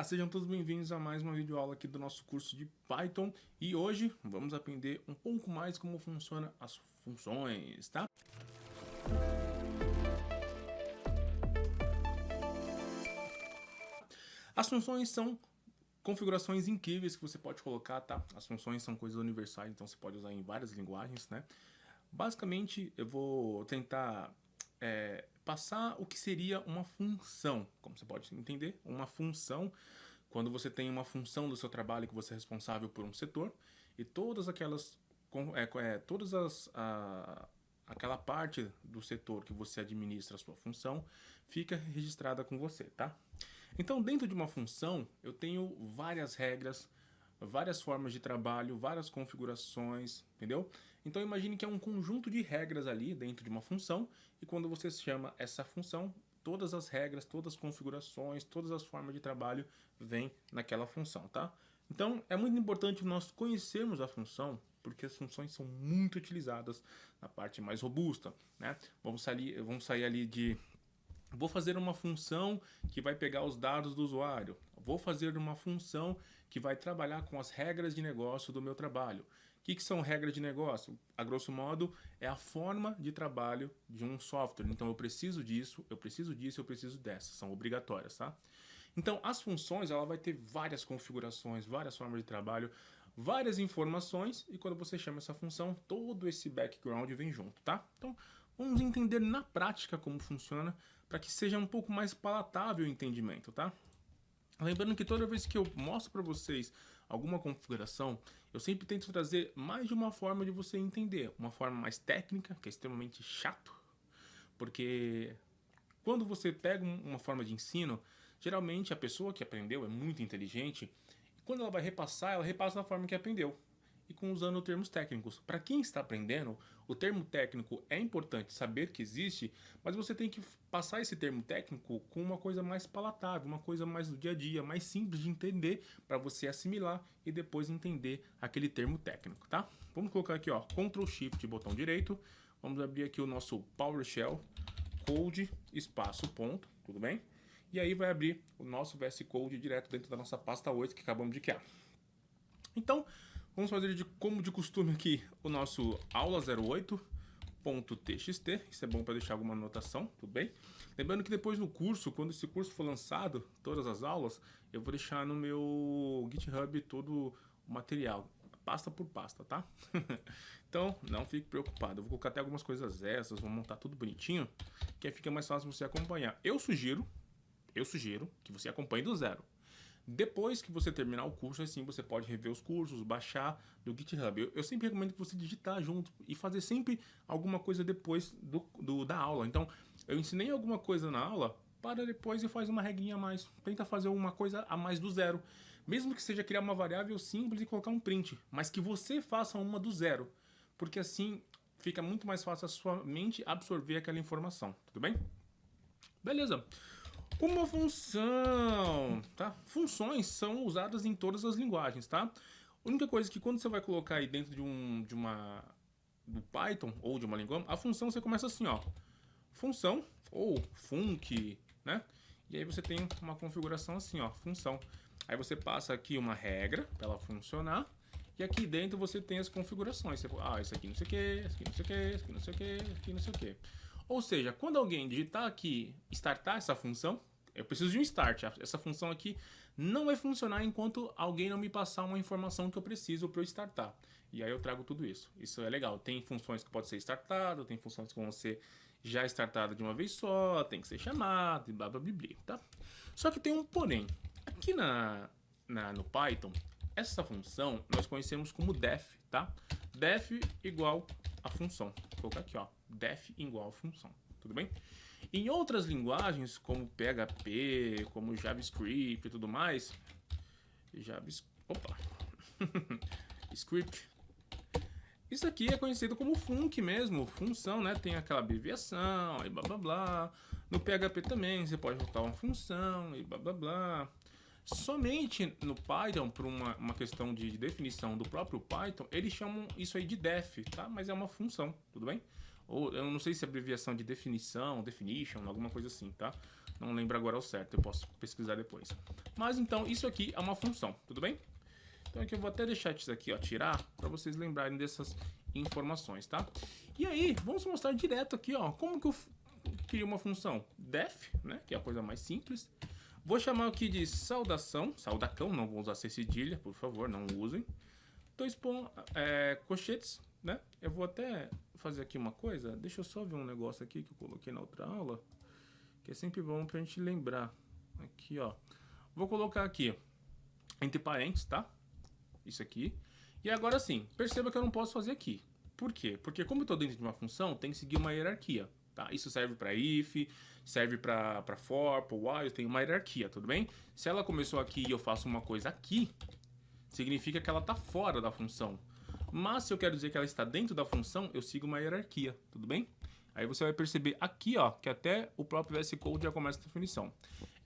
Sejam todos bem-vindos a mais uma videoaula aqui do nosso curso de Python e hoje vamos aprender um pouco mais como funciona as funções, tá? As funções são configurações incríveis que você pode colocar, tá? As funções são coisas universais, então você pode usar em várias linguagens, né? Basicamente, eu vou tentar passar o que seria uma função. Como você pode entender, uma função, quando você tem uma função do seu trabalho que você é responsável por um setor, e todas aquelas, aquela parte do setor que você administra a sua função, fica registrada com você, tá? Então, dentro de uma função, eu tenho várias regras, várias formas de trabalho, várias configurações, entendeu? Então imagine que é um conjunto de regras ali dentro de uma função e quando você chama essa função, todas as regras, todas as configurações, todas as formas de trabalho vêm naquela função, tá? Então é muito importante nós conhecermos a função, porque as funções são muito utilizadas na parte mais robusta, né? Vamos sair ali de... Vou fazer uma função que vai pegar os dados do usuário. Vou fazer uma função que vai trabalhar com as regras de negócio do meu trabalho. O que são regras de negócio? A grosso modo, é a forma de trabalho de um software. Então, eu preciso disso, eu preciso disso, eu preciso dessa. São obrigatórias, tá? Então, as funções, ela vai ter várias configurações, várias formas de trabalho, várias informações. E quando você chama essa função, todo esse background vem junto, tá? Então, vamos entender na prática como funciona para que seja um pouco mais palatável o entendimento, tá? Lembrando que toda vez que eu mostro para vocês alguma configuração, eu sempre tento trazer mais de uma forma de você entender. Uma forma mais técnica, que é extremamente chato, porque quando você pega uma forma de ensino, geralmente a pessoa que aprendeu é muito inteligente e quando ela vai repassar, ela repassa da forma que aprendeu e usando termos técnicos. Para quem está aprendendo, o termo técnico é importante saber que existe, mas você tem que passar esse termo técnico com uma coisa mais palatável, uma coisa mais do dia a dia, mais simples de entender, para você assimilar e depois entender aquele termo técnico, tá? Vamos colocar aqui, ó, Ctrl Shift, botão direito, vamos abrir aqui o nosso PowerShell, code, espaço, ponto, tudo bem? E aí vai abrir o nosso VS Code direto dentro da nossa pasta 8 que acabamos de criar. Então, vamos fazer como de costume aqui o nosso aula08.txt, isso é bom para deixar alguma anotação, tudo bem? Lembrando que depois no curso, quando esse curso for lançado, todas as aulas, eu vou deixar no meu GitHub todo o material, pasta por pasta, tá? Então, não fique preocupado, eu vou colocar até algumas coisas extras, vou montar tudo bonitinho, que aí fica mais fácil você acompanhar. Eu sugiro que você acompanhe do zero. Depois que você terminar o curso, assim você pode rever os cursos, baixar do GitHub. Eu sempre recomendo que você digitar junto e fazer sempre alguma coisa depois da aula. Então, eu ensinei alguma coisa na aula, para depois e faz uma regrinha a mais. Tenta fazer uma coisa a mais do zero. Mesmo que seja criar uma variável simples e colocar um print, mas que você faça uma do zero. Porque assim fica muito mais fácil a sua mente absorver aquela informação. Tudo bem? Beleza. Uma função, tá? Funções são usadas em todas as linguagens, tá? A única coisa é que quando você vai colocar aí dentro do Python ou de uma língua, a função você começa assim, ó. Função ou func, né? E aí você tem uma configuração assim, ó, função. Aí você passa aqui uma regra para ela funcionar. E aqui dentro você tem as configurações. Você, isso aqui não sei o que, isso aqui não sei o que, isso aqui não sei o que, isso aqui não sei o que. Ou seja, quando alguém digitar aqui, startar essa função, eu preciso de um start. Essa função aqui não vai funcionar enquanto alguém não me passar uma informação que eu preciso para eu startar. E aí eu trago tudo isso. Isso é legal. Tem funções que podem ser startadas, tem funções que vão ser já startadas de uma vez só, tem que ser chamado e blá blá blá blá, tá? Só que tem um porém. Aqui no Python, essa função nós conhecemos como def, tá? Def igual a função. Vou colocar aqui, ó, def igual a função, tudo bem? Em outras linguagens, como PHP, como JavaScript e tudo mais, script, isso aqui é conhecido como func mesmo, função, né? Tem aquela abreviação e blá blá blá. No PHP também você pode colocar uma função e blá blá blá. Somente no Python, por uma questão de definição do próprio Python, eles chamam isso aí de def, tá? Mas é uma função, tudo bem? Ou eu não sei se é abreviação de definition, alguma coisa assim, tá? Não lembro agora ao certo, eu posso pesquisar depois. Mas então, isso aqui é uma função, tudo bem? Então aqui eu vou até deixar isso aqui, ó, tirar, para vocês lembrarem dessas informações, tá? E aí, vamos mostrar direto aqui, ó, como que eu crio uma função def, né, que é a coisa mais simples. Vou chamar aqui de saudacão, não vou usar cedilha, por favor, não usem. Dois cochetes, né? Eu vou até fazer aqui uma coisa, deixa eu só ver um negócio aqui que eu coloquei na outra aula, que é sempre bom pra gente lembrar. Aqui, ó. Vou colocar aqui, entre parênteses, tá? Isso aqui. E agora sim, perceba que eu não posso fazer aqui. Por quê? Porque como eu tô dentro de uma função, tem que seguir uma hierarquia, tá? Isso serve para if, serve para for, para while, tem uma hierarquia, tudo bem? Se ela começou aqui e eu faço uma coisa aqui, significa que ela tá fora da função. Mas se eu quero dizer que ela está dentro da função, eu sigo uma hierarquia, tudo bem? Aí você vai perceber aqui, ó, que até o próprio VS Code já começa a definição.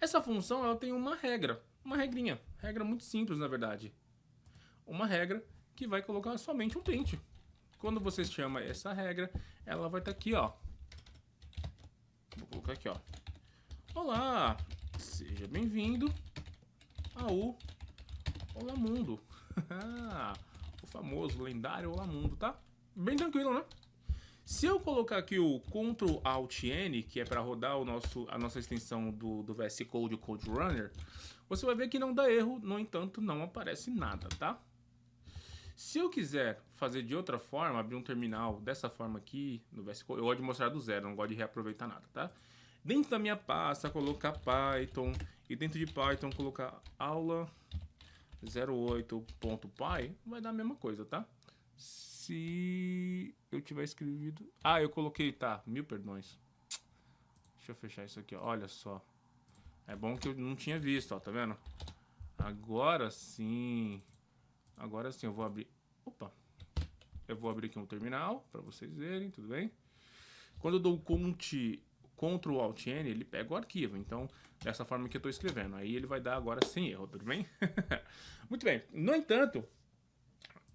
Essa função, ela tem uma regra, uma regrinha, regra muito simples, na verdade. Uma regra que vai colocar somente um print. Quando você chama essa regra, ela vai estar aqui, ó. Vou colocar aqui, ó. Olá, seja bem-vindo ao Olá Mundo. O famoso, lendário Olá Mundo, tá? Bem tranquilo, né? Se eu colocar aqui o Ctrl Alt N, que é para rodar a nossa extensão do VS Code, o Code Runner, você vai ver que não dá erro, no entanto, não aparece nada, tá? Se eu quiser fazer de outra forma, abrir um terminal dessa forma aqui no VS Code, eu gosto de mostrar do zero, não gosto de reaproveitar nada, tá? Dentro da minha pasta, colocar Python, e dentro de Python colocar aula 08.py, vai dar a mesma coisa, tá? Se eu tiver escrevido... Ah, eu coloquei, tá, 1000 perdões. Deixa eu fechar isso aqui, ó. Olha só. É bom que eu não tinha visto, ó, tá vendo? Agora sim eu vou abrir... Opa! Eu vou abrir aqui um terminal, pra vocês verem, tudo bem? Quando eu dou o Ctrl Alt N, ele pega o arquivo, então, dessa forma que eu tô escrevendo. Aí ele vai dar agora sem erro, tudo bem? Muito bem. No entanto...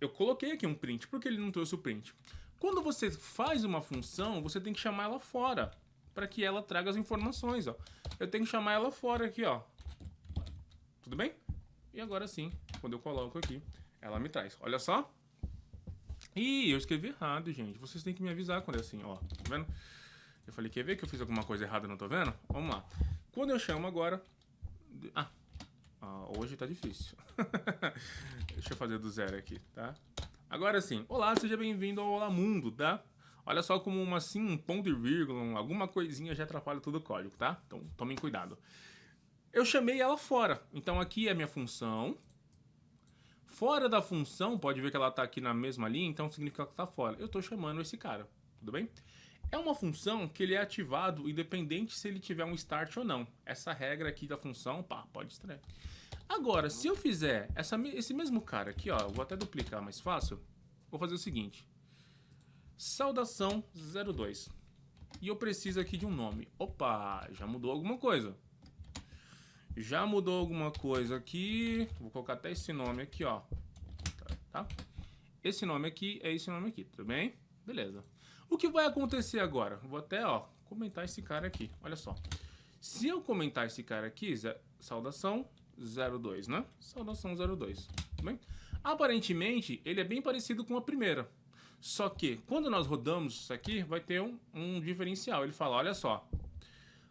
Eu coloquei aqui um print, por que ele não trouxe o print? Quando você faz uma função, você tem que chamar ela fora, para que ela traga as informações, ó. Eu tenho que chamar ela fora aqui, ó. Tudo bem? E agora sim, quando eu coloco aqui, ela me traz. Olha só. Ih, eu escrevi errado, gente. Vocês têm que me avisar quando é assim, ó. Tá vendo? Eu falei, quer ver que eu fiz alguma coisa errada, não tô vendo? Vamos lá. Quando eu chamo agora... hoje tá difícil. Deixa eu fazer do zero aqui, tá? Agora sim. Olá, seja bem-vindo ao Olá Mundo, tá? Olha só como um ponto e vírgula, alguma coisinha já atrapalha todo o código, tá? Então tomem cuidado. Eu chamei ela fora. Então aqui é a minha função. Fora da função, pode ver que ela tá aqui na mesma linha, então significa que tá fora. Eu tô chamando esse cara, tudo bem? É uma função que ele é ativado independente se ele tiver um start ou não. Essa regra aqui da função, pá, pode extrair. Agora, se eu fizer esse mesmo cara aqui, ó, eu vou até duplicar mais fácil. Vou fazer o seguinte. Saudação 02. E eu preciso aqui de um nome. Opa, já mudou alguma coisa. Já mudou alguma coisa aqui. Vou colocar até esse nome aqui, ó. Tá? Esse nome aqui é esse nome aqui, tudo bem? Beleza. O que vai acontecer agora? Vou até, ó, comentar esse cara aqui. Olha só. Se eu comentar esse cara aqui, saudação 02, né? Saudação 02, tudo bem? Aparentemente, ele é bem parecido com a primeira. Só que, quando nós rodamos isso aqui, vai ter um diferencial. Ele fala, olha só,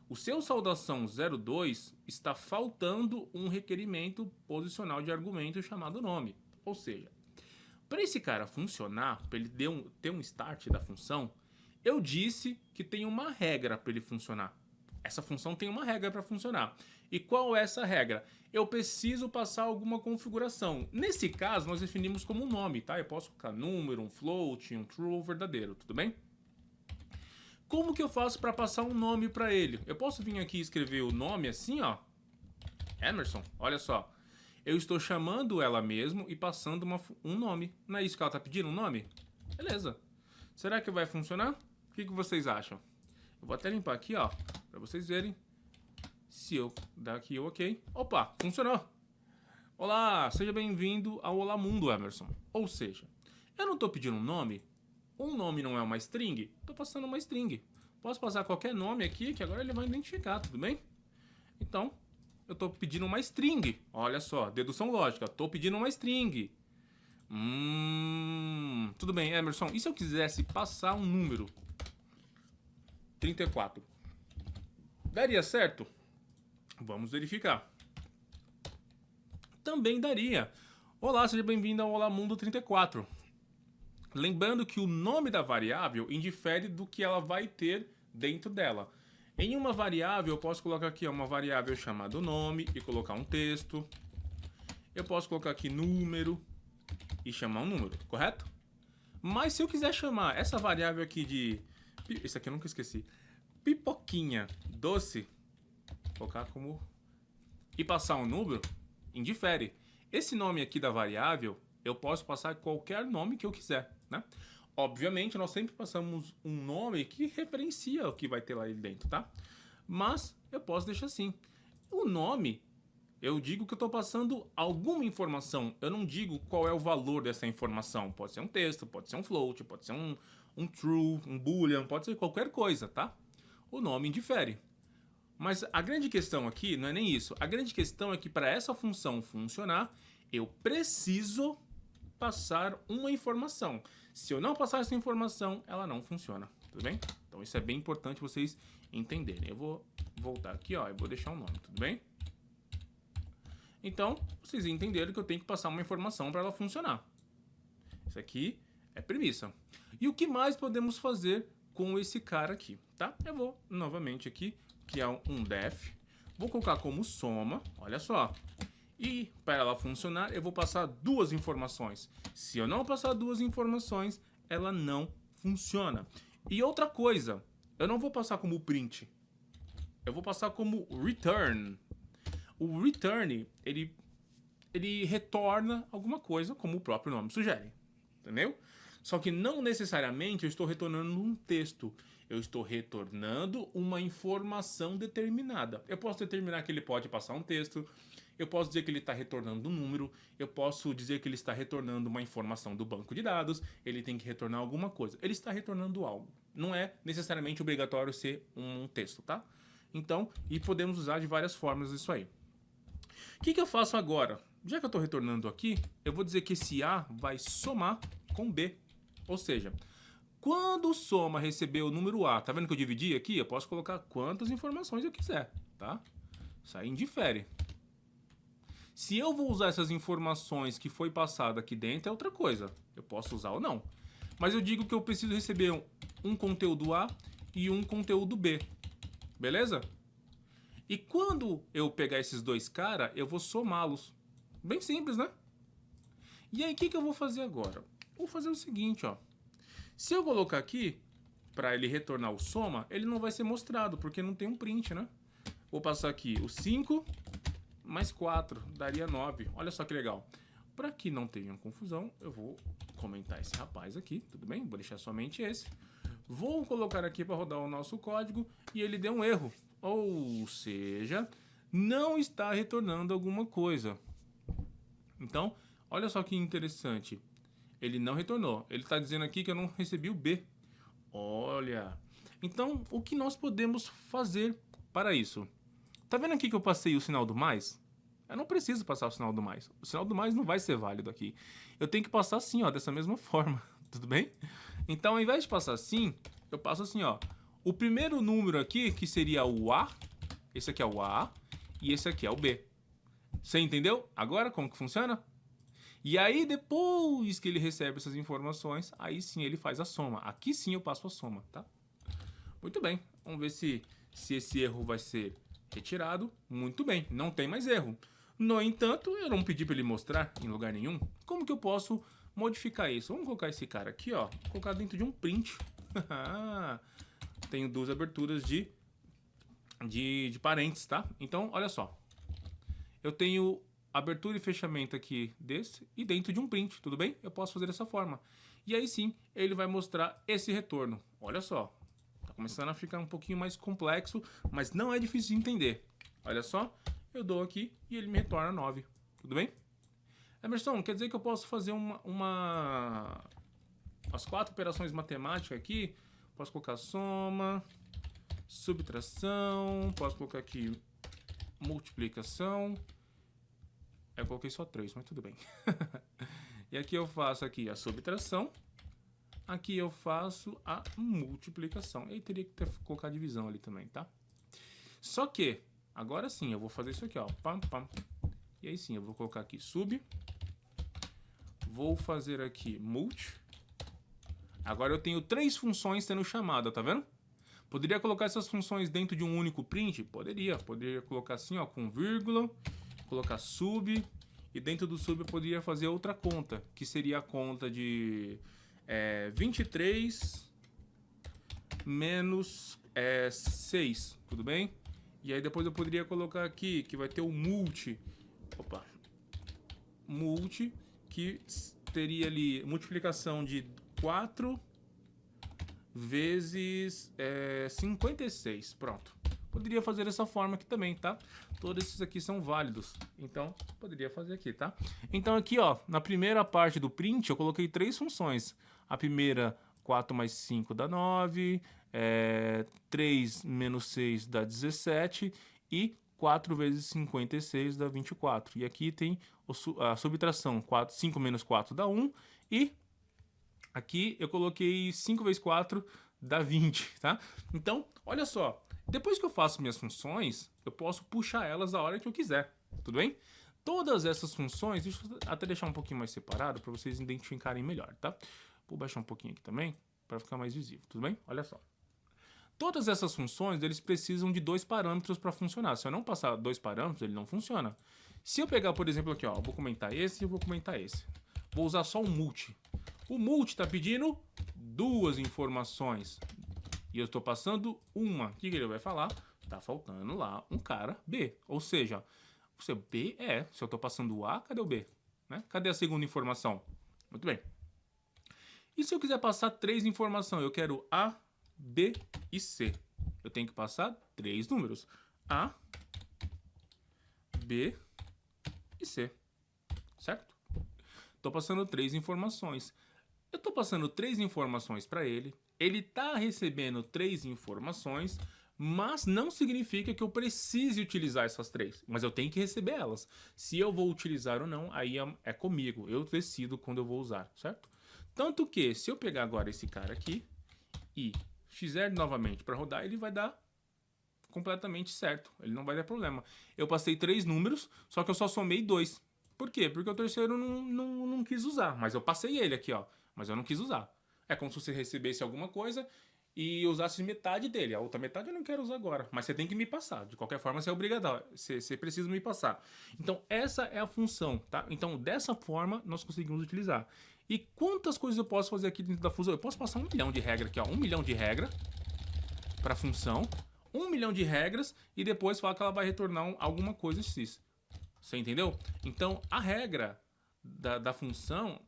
o seu saudação 02 está faltando um requerimento posicional de argumento chamado nome. Ou seja, para esse cara funcionar, para ele ter um start da função, eu disse que tem uma regra para ele funcionar. Essa função tem uma regra para funcionar. E qual é essa regra? Eu preciso passar alguma configuração. Nesse caso, nós definimos como um nome, tá? Eu posso colocar número, um float, um true ou verdadeiro, tudo bem? Como que eu faço para passar um nome para ele? Eu posso vir aqui e escrever o nome assim, ó. Emerson, olha só. Eu estou chamando ela mesmo e passando um nome. Não é isso que ela está pedindo, um nome? Beleza. Será que vai funcionar? O que vocês acham? Eu vou até limpar aqui, ó, para vocês verem. Se eu dar aqui o OK. Opa, funcionou. Olá, seja bem-vindo ao Olá Mundo, Emerson. Ou seja, eu não estou pedindo um nome. Um nome não é uma string. Estou passando uma string. Posso passar qualquer nome aqui que agora ele vai identificar, tudo bem? Então, eu estou pedindo uma string. Olha só, dedução lógica. Estou pedindo uma string. Tudo bem, Emerson. E se eu quisesse passar um número? 34. Daria certo? Vamos verificar. Também daria. Olá, seja bem-vindo ao Olá Mundo 34. Lembrando que o nome da variável indifere do que ela vai ter dentro dela. Em uma variável, eu posso colocar aqui uma variável chamada nome e colocar um texto. Eu posso colocar aqui número e chamar um número, correto? Mas se eu quiser chamar essa variável aqui de... Esse aqui eu nunca esqueci. Pipoquinha doce, colocar como... e passar um número, indifere. Esse nome aqui da variável, eu posso passar qualquer nome que eu quiser, né? Obviamente, nós sempre passamos um nome que referencia o que vai ter lá dentro, tá? Mas eu posso deixar assim. O nome, eu digo que eu estou passando alguma informação. Eu não digo qual é o valor dessa informação. Pode ser um texto, pode ser um float, pode ser um true, um boolean, pode ser qualquer coisa, tá? O nome indifere. Mas a grande questão aqui não é nem isso. A grande questão é que para essa função funcionar, eu preciso passar uma informação. Se eu não passar essa informação, ela não funciona, tudo bem? Então isso é bem importante vocês entenderem. Eu vou voltar aqui, ó, eu vou deixar o nome, tudo bem? Então, vocês entenderam que eu tenho que passar uma informação para ela funcionar. Isso aqui é premissa. E o que mais podemos fazer com esse cara aqui, tá? Eu vou novamente aqui criar um def, vou colocar como soma, olha só. E para ela funcionar, eu vou passar duas informações. Se eu não passar duas informações, ela não funciona. E outra coisa, eu não vou passar como print. Eu vou passar como return. O return, ele retorna alguma coisa, como o próprio nome sugere. Entendeu? Só que não necessariamente eu estou retornando um texto. Eu estou retornando uma informação determinada. Eu posso determinar que ele pode passar um texto. Eu posso dizer que ele está retornando um número. Eu posso dizer que ele está retornando uma informação do banco de dados. Ele tem que retornar alguma coisa. Ele está retornando algo. Não é necessariamente obrigatório ser um texto, tá? Então, e podemos usar de várias formas isso aí. O que eu faço agora? Já que eu estou retornando aqui, eu vou dizer que esse A vai somar com B. Ou seja, quando o soma receber o número A, tá vendo que eu dividi aqui? Eu posso colocar quantas informações eu quiser, tá? Isso aí indifere. Se eu vou usar essas informações que foi passada aqui dentro, é outra coisa. Eu posso usar ou não. Mas eu digo que eu preciso receber um conteúdo A e um conteúdo B. Beleza? E quando eu pegar esses dois caras, eu vou somá-los. Bem simples, né? E aí, o que eu vou fazer agora? Vou fazer o seguinte, ó. Se eu colocar aqui, para ele retornar o soma, ele não vai ser mostrado, porque não tem um print, né? Vou passar aqui o 5 mais 4, daria 9. Olha só que legal. Para que não tenha confusão, eu vou comentar esse rapaz aqui, tudo bem? Vou deixar somente esse. Vou colocar aqui para rodar o nosso código e ele deu um erro. Ou seja, não está retornando alguma coisa. Então, olha só que interessante. Ele não retornou. Ele está dizendo aqui que eu não recebi o B. Olha. Então, o que nós podemos fazer para isso? Tá vendo aqui que eu passei o sinal do mais? Eu não preciso passar o sinal do mais. O sinal do mais não vai ser válido aqui. Eu tenho que passar assim, ó, dessa mesma forma. Tudo bem? Então, ao invés de passar assim, eu passo assim, ó. O primeiro número aqui, que seria o A. Esse aqui é o A. E esse aqui é o B. Você entendeu agora como que funciona? E aí, depois que ele recebe essas informações, aí sim ele faz a soma. Aqui sim eu passo a soma, tá? Muito bem. Vamos ver se esse erro vai ser retirado. Muito bem, não tem mais erro. No entanto, eu não pedi para ele mostrar em lugar nenhum. Como que eu posso modificar isso? Vamos colocar esse cara aqui, ó. Colocar dentro de um print. Tenho duas aberturas de parênteses, tá? Então, olha só. Eu tenho abertura e fechamento aqui desse e dentro de um print, tudo bem? Eu posso fazer dessa forma. E aí sim, ele vai mostrar esse retorno. Olha só. Tá começando a ficar um pouquinho mais complexo, mas não é difícil de entender. Olha só. Eu dou aqui e ele me retorna 9. Tudo bem? Emerson, quer dizer que eu posso fazer as 4 operações matemáticas aqui? Posso colocar soma, subtração, posso colocar aqui multiplicação. Eu coloquei só 3, mas tudo bem. E aqui eu faço aqui a subtração. Aqui eu faço a multiplicação. E aí teria que colocar a divisão ali também, tá? Só que, agora sim, eu vou fazer isso aqui, ó. Pam, pam. E aí sim, eu vou colocar aqui sub. Vou fazer aqui multi. Agora eu tenho 3 funções sendo chamada, tá vendo? Poderia colocar essas funções dentro de um único print? Poderia. Poderia colocar assim, ó, com vírgula. Colocar sub. E dentro do sub eu poderia fazer outra conta, que seria a conta de 23 menos 6, tudo bem? E aí depois eu poderia colocar aqui que vai ter o multi. Opa. Multi, que teria ali multiplicação de 4 vezes 56. Pronto. Poderia fazer dessa forma aqui também, tá? Todos esses aqui são válidos. Então, poderia fazer aqui, tá? Então aqui, ó, na primeira parte do print, eu coloquei 3 funções. A primeira, 4 mais 5 dá 9. 3 menos 6 dá 17. E 4 vezes 56 dá 24. E aqui tem a subtração. 5 menos 4 dá 1. E aqui eu coloquei 5 vezes 4 dá 20, tá? Então, olha só. Depois que eu faço minhas funções, eu posso puxar elas a hora que eu quiser, tudo bem? Todas essas funções, deixa eu até deixar um pouquinho mais separado para vocês identificarem melhor, tá? Vou baixar um pouquinho aqui também para ficar mais visível, tudo bem? Olha só. Todas essas funções, eles precisam de 2 parâmetros para funcionar. Se eu não passar 2 parâmetros, ele não funciona. Se eu pegar, por exemplo, aqui, ó, vou comentar esse e vou comentar esse. Vou usar só o multi. O multi está pedindo 2 informações. E eu estou passando uma. O que ele vai falar? Tá faltando lá um cara B. Ou seja, o seu B se eu estou passando o A, cadê o B? Né? Cadê a segunda informação? Muito bem. E se eu quiser passar 3 informações? Eu quero A, B e C. Eu tenho que passar 3 números. A, B e C. Certo? Estou passando 3 informações. Eu estou passando 3 informações para ele. Ele está recebendo 3 informações, mas não significa que eu precise utilizar essas 3. Mas eu tenho que receber elas. Se eu vou utilizar ou não, aí é comigo. Eu decido quando eu vou usar, certo? Tanto que, se eu pegar agora esse cara aqui e fizer novamente para rodar, ele vai dar completamente certo. Ele não vai dar problema. Eu passei 3 números, só que eu só somei 2. Por quê? Porque o terceiro não quis usar. Mas eu passei ele aqui, ó. Mas eu não quis usar. É como se você recebesse alguma coisa e usasse metade dele. A outra metade eu não quero usar agora. Mas você tem que me passar. De qualquer forma, você é obrigado. Você precisa me passar. Então, essa é a função, tá? Então, dessa forma, nós conseguimos utilizar. E quantas coisas eu posso fazer aqui dentro da função? Eu posso passar 1 milhão de regras aqui, ó. 1 milhão de regras para a função. 1 milhão de regras e depois falar que ela vai retornar alguma coisa X. Você entendeu? Então, a regra da função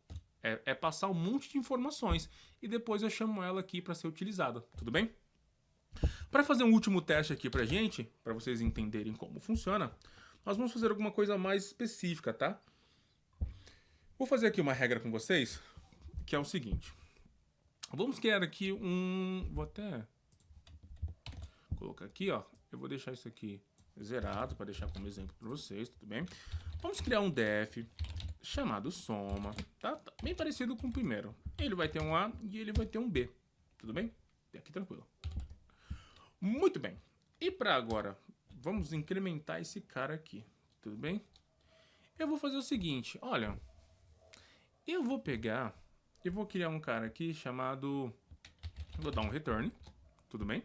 é passar um monte de informações e depois eu chamo ela aqui para ser utilizada, tudo bem? Para fazer um último teste aqui pra gente, para vocês entenderem como funciona, nós vamos fazer alguma coisa mais específica, tá? Vou fazer aqui uma regra com vocês, que é o seguinte. Vamos criar aqui vou até colocar aqui, ó. Eu vou deixar isso aqui zerado para deixar como exemplo para vocês, tudo bem? Vamos criar um def chamado soma, tá? Bem parecido com o primeiro. Ele vai ter um A e ele vai ter um B, tudo bem? Aqui tranquilo. Muito bem. E para agora, vamos incrementar esse cara aqui, tudo bem? Eu vou fazer o seguinte, olha, eu vou pegar, eu vou criar um cara aqui chamado, vou dar um return, tudo bem?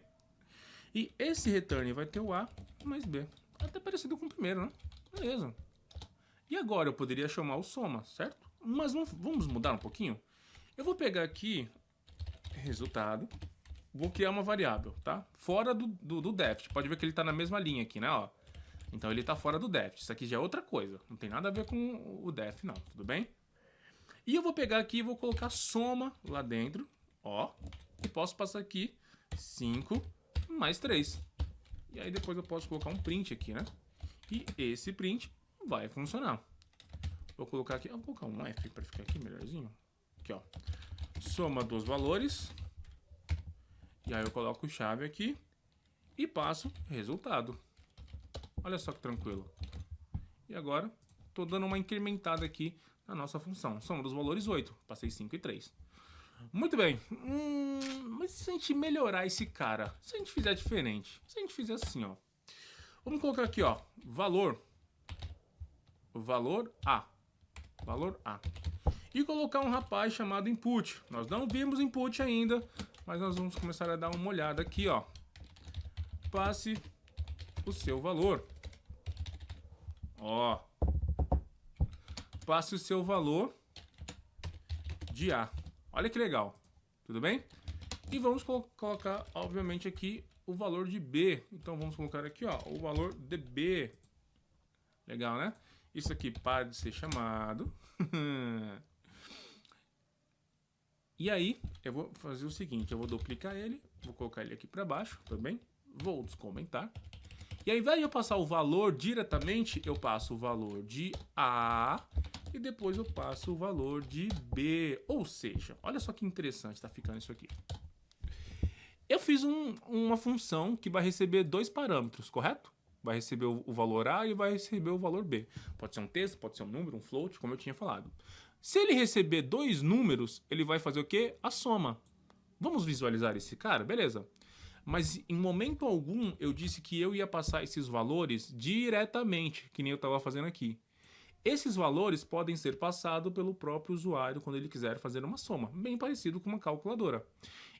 E esse return vai ter o A mais B, até parecido com o primeiro, né? Beleza. E agora eu poderia chamar o soma, certo? Mas vamos mudar um pouquinho? Eu vou pegar aqui, resultado, vou criar uma variável, tá? Fora do def. Pode ver que ele tá na mesma linha aqui, né? Ó. Então ele tá fora do def. Isso aqui já é outra coisa. Não tem nada a ver com o def, não. Tudo bem? E eu vou pegar aqui e vou colocar soma lá dentro, ó. E posso passar aqui 5 mais 3. E aí depois eu posso colocar um print aqui, né? E esse print vai funcionar. Vou colocar aqui, vou colocar um F para ficar aqui melhorzinho. Aqui, ó. Soma dos valores. E aí eu coloco chave aqui e passo resultado. Olha só que tranquilo. E agora, estou dando uma incrementada aqui na nossa função. Soma dos valores 8. Passei 5 e 3. Muito bem. Mas se a gente melhorar esse cara, se a gente fizer diferente, se a gente fizer assim, ó. Vamos colocar aqui, ó, valor A. Valor A. E colocar um rapaz chamado input. Nós não vimos input ainda, mas nós vamos começar a dar uma olhada aqui, ó. Passe o seu valor. Ó. Passe o seu valor de A. Olha que legal. Tudo bem? E vamos colocar, obviamente, aqui o valor de B. Então vamos colocar aqui, ó, o valor de B. Legal, né? Isso aqui para de ser chamado. E aí, eu vou fazer o seguinte, eu vou duplicar ele, vou colocar ele aqui para baixo, tudo bem? Vou descomentar. E ao invés de eu passar o valor diretamente, eu passo o valor de A e depois eu passo o valor de B. Ou seja, olha só que interessante tá ficando isso aqui. Eu fiz uma função que vai receber dois parâmetros, correto? Vai receber o valor A e vai receber o valor B. Pode ser um texto, pode ser um número, um float, como eu tinha falado. Se ele receber dois números, ele vai fazer o quê? A soma. Vamos visualizar esse cara? Beleza. Mas em momento algum eu disse que eu ia passar esses valores diretamente, que nem eu estava fazendo aqui. Esses valores podem ser passados pelo próprio usuário quando ele quiser fazer uma soma, bem parecido com uma calculadora.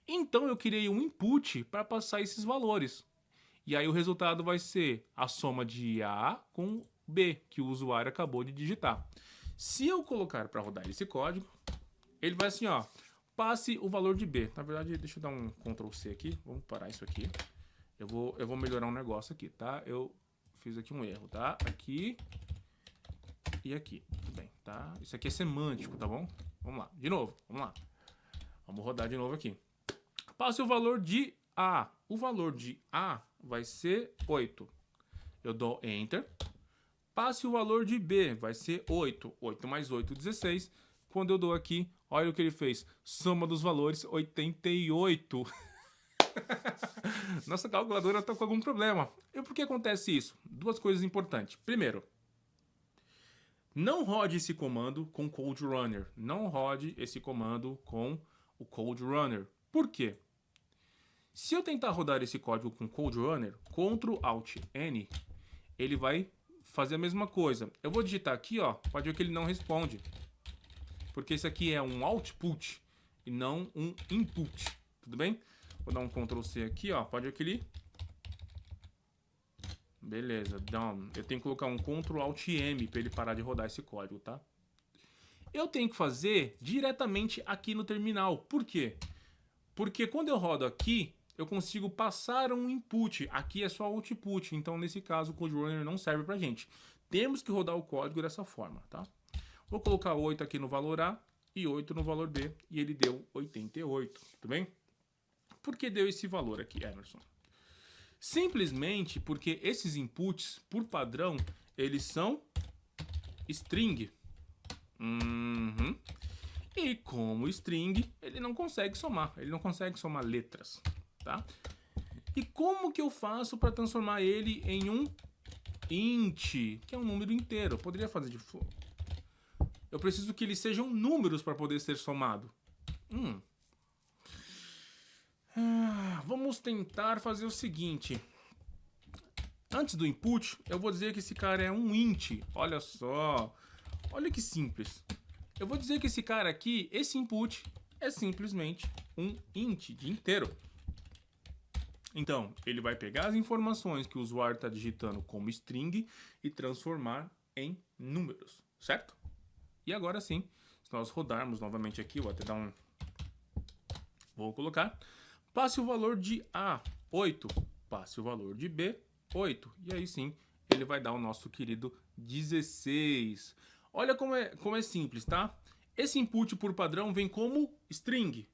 Então eu criei um input para passar esses valores. E aí o resultado vai ser a soma de A com B, que o usuário acabou de digitar. Se eu colocar para rodar esse código, ele vai assim, ó, passe o valor de B. Na verdade, deixa eu dar um Ctrl C aqui, vamos parar isso aqui. Eu vou melhorar um negócio aqui, tá? Eu fiz aqui um erro, tá? Aqui e aqui, tudo bem, tá? Isso aqui é semântico, tá bom? Vamos lá, de novo, vamos lá. Vamos rodar de novo aqui. Passe o valor de A. O valor de A vai ser 8. Eu dou Enter. Passe o valor de B, vai ser 8. 8 mais 8, 16. Quando eu dou aqui, olha o que ele fez. Soma dos valores, 88. Nossa calculadora está com algum problema. E por que acontece isso? Duas coisas importantes. Primeiro, não rode esse comando com Code Runner. Não rode esse comando com o Code Runner. Por quê? Se eu tentar rodar esse código com Code Runner, Ctrl Alt N, ele vai fazer a mesma coisa. Eu vou digitar aqui, ó, pode ver que ele não responde. Porque esse aqui é um output e não um input. Tudo bem? Vou dar um Ctrl C aqui, ó, pode ver que ele... Beleza, down. Eu tenho que colocar um Ctrl Alt M para ele parar de rodar esse código, tá? Eu tenho que fazer diretamente aqui no terminal. Por quê? Porque quando eu rodo aqui, eu consigo passar um input. Aqui é só output, então nesse caso o Code Runner não serve pra gente. Temos que rodar o código dessa forma, tá? Vou colocar 8 aqui no valor A e 8 no valor B, e ele deu 88, tudo bem? Por que deu esse valor aqui, Emerson? Simplesmente porque esses inputs, por padrão, eles são string. E como string, ele não consegue somar letras, tá? E como que eu faço para transformar ele em um int, que é um número inteiro? Eu poderia fazer de forma... Eu preciso que eles sejam números para poder ser somado. Vamos tentar fazer o seguinte. Antes do input, eu vou dizer que esse cara é um int. Olha só. Olha que simples. Eu vou dizer que esse cara aqui, esse input, é simplesmente um int de inteiro. Então, ele vai pegar as informações que o usuário está digitando como string e transformar em números, certo? E agora sim, se nós rodarmos novamente aqui, vou até dar um... Vou colocar. Passe o valor de A, 8. Passe o valor de B, 8. E aí sim, ele vai dar o nosso querido 16. Olha como é simples, tá? Esse input por padrão vem como string.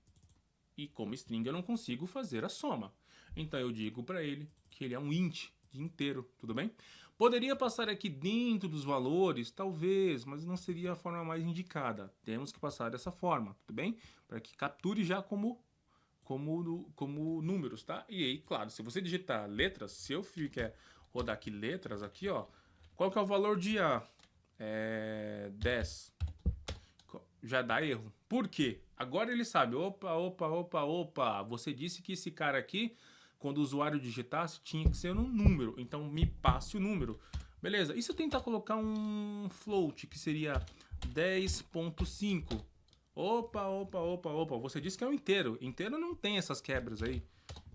E como string eu não consigo fazer a soma. Então eu digo para ele que ele é um int de inteiro, tudo bem? Poderia passar aqui dentro dos valores, talvez, mas não seria a forma mais indicada. Temos que passar dessa forma, tudo bem? Para que capture já como números, tá? E aí, claro, se você digitar letras, se eu ficar rodar aqui letras aqui, ó. Qual que é o valor de A? 10. Já dá erro. Por quê? Agora ele sabe. Opa. Você disse que esse cara aqui, quando o usuário digitasse, tinha que ser um número. Então me passe o número. Beleza. E se eu tentar colocar um float, que seria 10.5? Opa. Você disse que é um inteiro. Inteiro não tem essas quebras aí.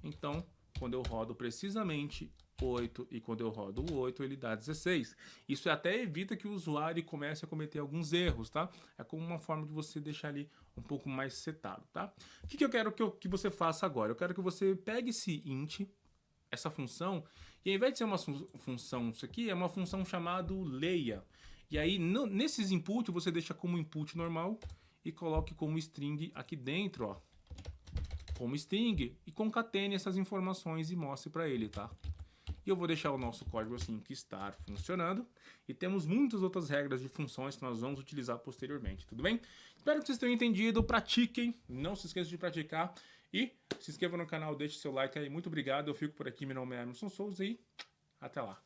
Então, quando eu rodo precisamente 8 e quando eu rodo o 8 ele dá 16. Isso até evita que o usuário comece a cometer alguns erros, tá? É como uma forma de você deixar ali um pouco mais setado, tá? O que eu quero que você faça agora? Eu quero que você pegue esse int, essa função, e ao invés de ser uma função, isso aqui é uma função chamada leia. E aí, nesses inputs, você deixa como input normal e coloque como string aqui dentro, ó. Como string e concatene essas informações e mostre para ele, tá? E eu vou deixar o nosso código assim que está funcionando. E temos muitas outras regras de funções que nós vamos utilizar posteriormente, tudo bem? Espero que vocês tenham entendido, pratiquem, não se esqueçam de praticar. E se inscreva no canal, deixe seu like aí, muito obrigado, eu fico por aqui, meu nome é Emerson Souza e até lá.